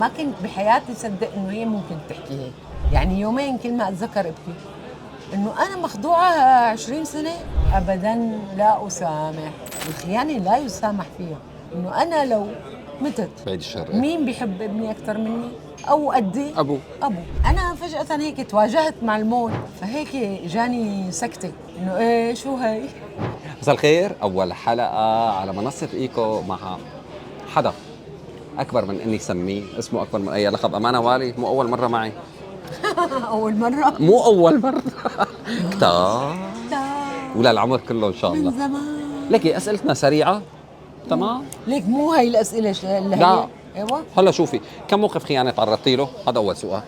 ما كنت بحياتي صدق انه هي ممكن تحكي هيك. يعني يومين كل ما اتذكر ابكي انه انا مخدوعه 20 سنه. ابدا لا اسامح. الخيانه لا يسامح فيها. انه انا لو متت بعيد الشر. مين بيحب ابني اكثر مني او قدي؟ ابو انا فجاه هيك تواجهت مع الموت، فهيك جاني سكته انه ايه شو هي. مساء الخير. اول حلقه على منصه ايكو مع حدا اكبر من اني سميه، اسمه اكبر من اي لقب. امانه والي مو اول مره معي. اول مره مو اول مره كتار لا، ولا العمر كله ان شاء من الله. زمان. لكي اسئلتنا سريعه. تمام. ليك مو هاي الاسئله اللي هي لا ايوه. هلا شوفي، كم موقف خيانه تعرضتي له؟ هذا اول سؤال.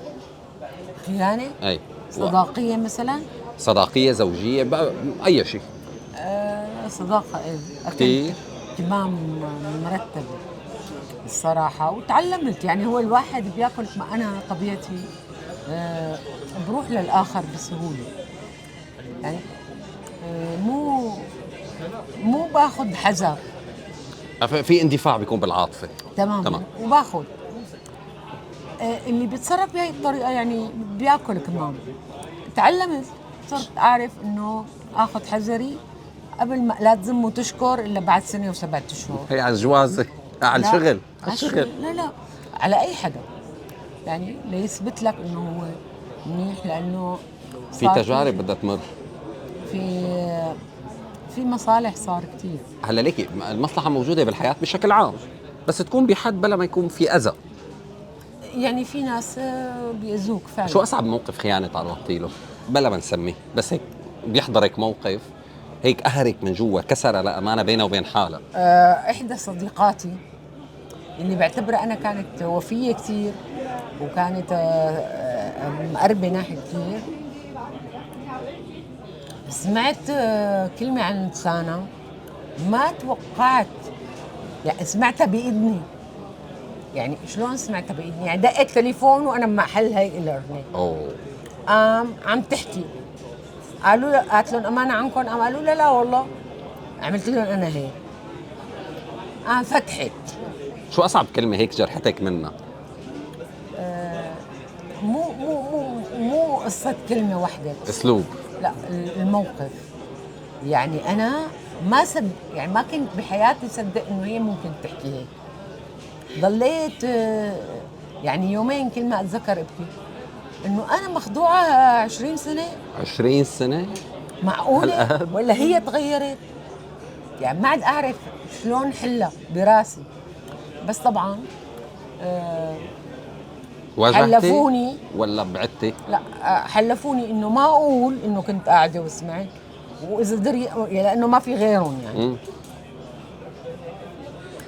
خيانه اي صداقيه مثلا. صداقيه، زوجيه، اي شيء. صداقه ايه كثير. اهتمام مرتب الصراحه. وتعلمت يعني هو الواحد بياكل. ما انا طبيعتي بروح للاخر بسهوله. يعني مو باخذ حذر. في اندفاع بيكون بالعاطفه. تمام. وباخذ اللي بيتصرف بهي الطريقه يعني بياكل كمان. تعلمت، صرت اعرف انه اخذ حذري قبل ما لا تزم وتشكر الا بعد سنه و7 اشهر. هي على الجواز، على لا، الشغل، على الشغل. لا على اي حدا يعني ليثبت لك انه هو منيح. لانه في تجارب بدها تمر. في مصالح صار كتير. هلا ليكي المصلحه موجوده بالحياه بشكل عام، بس تكون بحد بلا ما يكون في اذى. يعني في ناس بيأذوك فعلا. شو اصعب موقف خيانه تعرضتي له؟ بلا ما نسميه، بس هيك بيحضرك موقف هيك قهرك من جوا، كسره لامانه بينه وبين حالها. احدى صديقاتي اللي بعتبرها انا كانت وفيه كتير وكانت مقربه ناحيه كتير. سمعت كلمه عن لسانها ما توقعت. يعني سمعتها باذني. يعني شلون سمعتها باذني؟ يعني دقت تليفون وانا بمحل هي الارني. اوه. عم تحكي. قالت لهم امانه عنكم؟ قالوا لا والله. عملت لهم انا هيك. فتحت. شو اصعب كلمه هيك جرحتك منها؟ مو قصه كلمه واحده. اسلوب. لا، الموقف. يعني انا يعني ما كنت بحياتي صدق انه هي ممكن تحكي هيك. ضليت يعني يومين كل ما اتذكر ابكي انه انا مخدوعه 20 سنه. 20 سنه؟ معقوله ولا هي تغيرت؟ يعني ما عاد اعرف شلون حلها براسي. بس طبعا واجهتي حلفوني ولا بعدتي؟ لا، حلفوني انه ما اقول انه كنت قاعده وسمعت. واذا دري لانه ما في غيرهم يعني.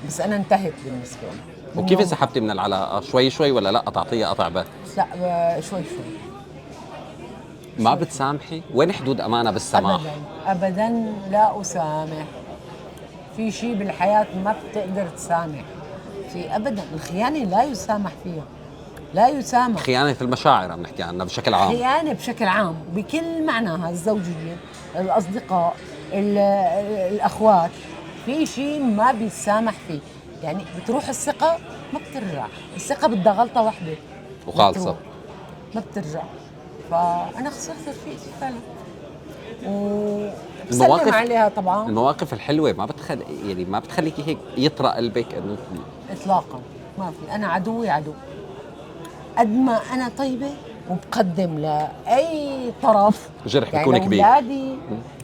بس انا انتهت بالنسبه لي. وكيف انسحبتي من العلاقه؟ شوي ولا لا قطعتيها قطع بس؟ لا، شوي. ما بتسامحي؟ وين حدود امانه بالسماح؟ ابدا لا اسامح. في شيء بالحياه ما بتقدر تسامح في ابدا. الخيانه لا يسامح فيها. لا يسامح. خيانه المشاعر عم نحكي عنها بشكل عام. خيانه بشكل عام بكل معناها. الزوجيه، الاصدقاء، الاخوات. في شيء ما بيسامح فيه. يعني بتروح الثقه ما بترجع. الثقه بدها غلطه واحده وخالصه ما بترجع. فانا خسرت رفيقتي فعلا. المواقف بسلم عليها طبعا. المواقف الحلوه ما بتخليكي هيك يطرق قلبك انه اطلاقا ما في. انا عدوي عدو. قد ما انا طيبه وبقدم لاي طرف جرح يعني بيكون كبير. لاولادي،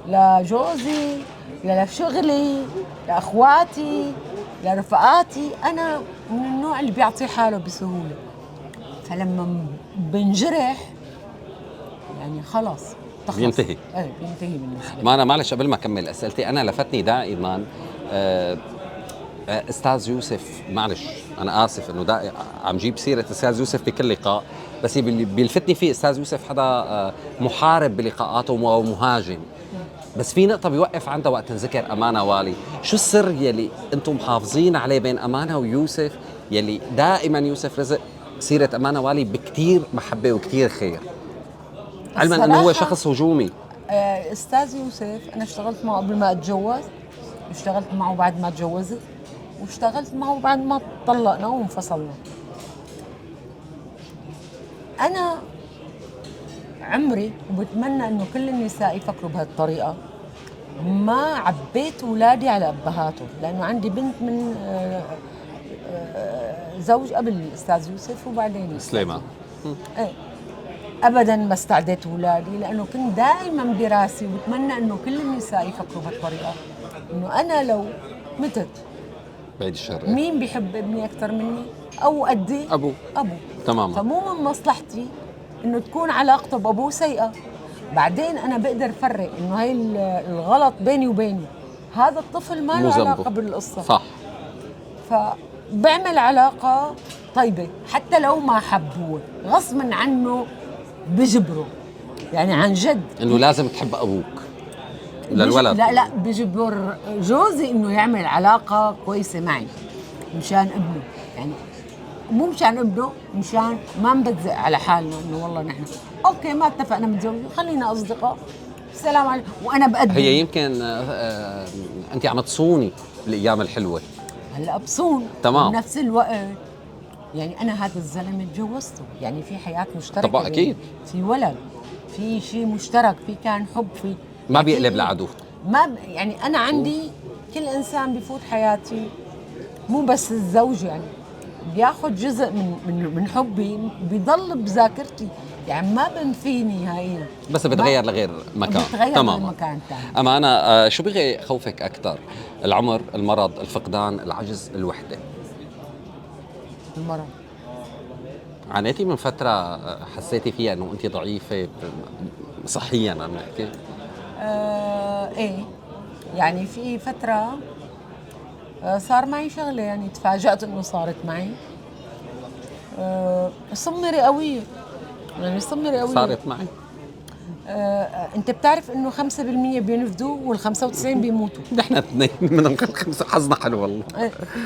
لجوزي، لشغلي، لاخواتي، لرفقاتي. انا من النوع اللي بيعطي حاله بسهوله. فلما بنجرح يعني خلص بينتهي. بينتهي بالنسبه. ما انا معلش قبل ما اكمل اسئلتي، انا لفتني دائما استاذ يوسف. معلش انا اسف انه عم جيب سيره استاذ يوسف بكل لقاء، بس اللي بيلفتني فيه استاذ يوسف حدا محارب بلقاءاته ومهاجم. بس في نقطة بيوقف عندها وقت تنذكر أمانة والي. شو السر يلي أنتم محافظين عليه بين أمانة ويوسف، يلي دائما يوسف رزق سيرة أمانة والي بكتير محبة وكتير خير، علما أنه هو شخص هجومي؟ أستاذ يوسف أنا اشتغلت معه قبل ما أتجوز، اشتغلت معه بعد ما تجوزت، واشتغلت معه بعد ما طلقنا وانفصلنا. انا عمري وبتمنى انه كل النساء يفكروا بهالطريقه، ما عبيت اولادي على ابهاتهم، لانه عندي بنت من زوج قبل الاستاذ يوسف وبعدين سليمان. ايه ابدا ما استعديت اولادي، لانه كنت دائما براسي، وبتمنى انه كل النساء يفكروا بهالطريقه، انه انا لو متت بعيد الشر. مين بيحب ابني اكثر مني او قدي؟ ابوه. ابوه تماما. فمو من مصلحتي انه تكون علاقته بابوه سيئه. بعدين انا بقدر افرق انه هاي الغلط بيني وبينه، هذا الطفل ما مو له ذنبه. علاقه بالقصه. صح. فبعمل علاقه طيبه حتى لو ما حبوه، غصبا عنه بجبره، يعني عن جد انه لازم تحب ابوك للولد. لا بجبر جوزي انه يعمل علاقه كويسه معي مشان ابنه، يعني مو مشان ابنه، مشان ما نبزق على حالنا انه والله نحن اوكي ما اتفقنا متزوجين خلينا اصدقاء السلام عليكم، وانا بقدم. هي يمكن انت عم تصوني الايام الحلوه. هلا بصون تمام. بنفس الوقت يعني انا هذا الزلمه تجوزته، يعني في حياه مشتركه، طبعا أكيد. في ولد، في شيء مشترك، في كان حب، في ما بيقلب لعدو. يعني انا عندي كل انسان بفوت حياتي مو بس الزوج، يعني بياخذ جزء من حبي بيضل بذاكرتي، يعني ما بنفيني هاي، بس بتغير لغير مكان. بتغير تماما. لمكان ثاني. اما انا شو بغي خوفك اكثر؟ العمر، المرض، الفقدان، العجز، الوحده؟ المرض. عانيتي من فتره حسيتي فيها انه انت ضعيفه صحيا عم نحكي؟ ايه يعني في فتره صار معي شغله، يعني تفاجأت انه صارت معي سمرة قوية، يعني سمرة قوية صارت معي. انت بتعرف انه 5% بينفذوا وال95 بيموتوا. نحن اثنين من الخمسه، حظنا حلو والله.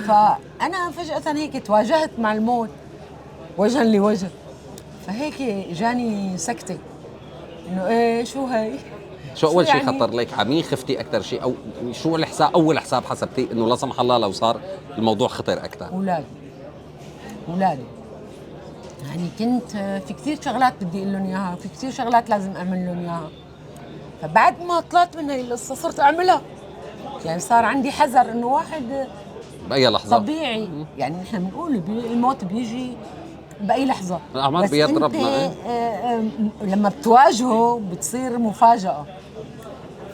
فانا فجأة هيك تواجهت مع الموت وجها لوجه، فهيك جاني سكتة انه ايه شو هي؟ شو اول شيء يعني؟ خطر لك؟ على مين خفتي اكثر شيء؟ او شو الحساب، اول حساب حسبتي انه لا سمح الله لو صار الموضوع خطر اكثر؟ اولادي يعني كنت في كثير شغلات بدي اقول لهم اياها، في كثير شغلات لازم اعمل لهم اياها، فبعد ما طلعت من هي القصه صرت اعملها، يعني صار عندي حذر انه واحد باي لحظه طبيعي، يعني نحن بنقول الموت بيجي باي لحظه، الاعمار بيد ربنا. لما بتواجهه بتصير مفاجاه.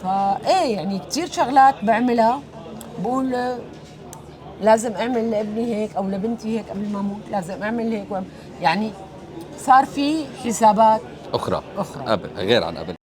فايه يعني كثير شغلات بعملها، بقول لازم اعمل لابني هيك او لبنتي هيك قبل ما اموت، لازم اعمل هيك يعني صار في حسابات اخرى قبل، غير عن قبل.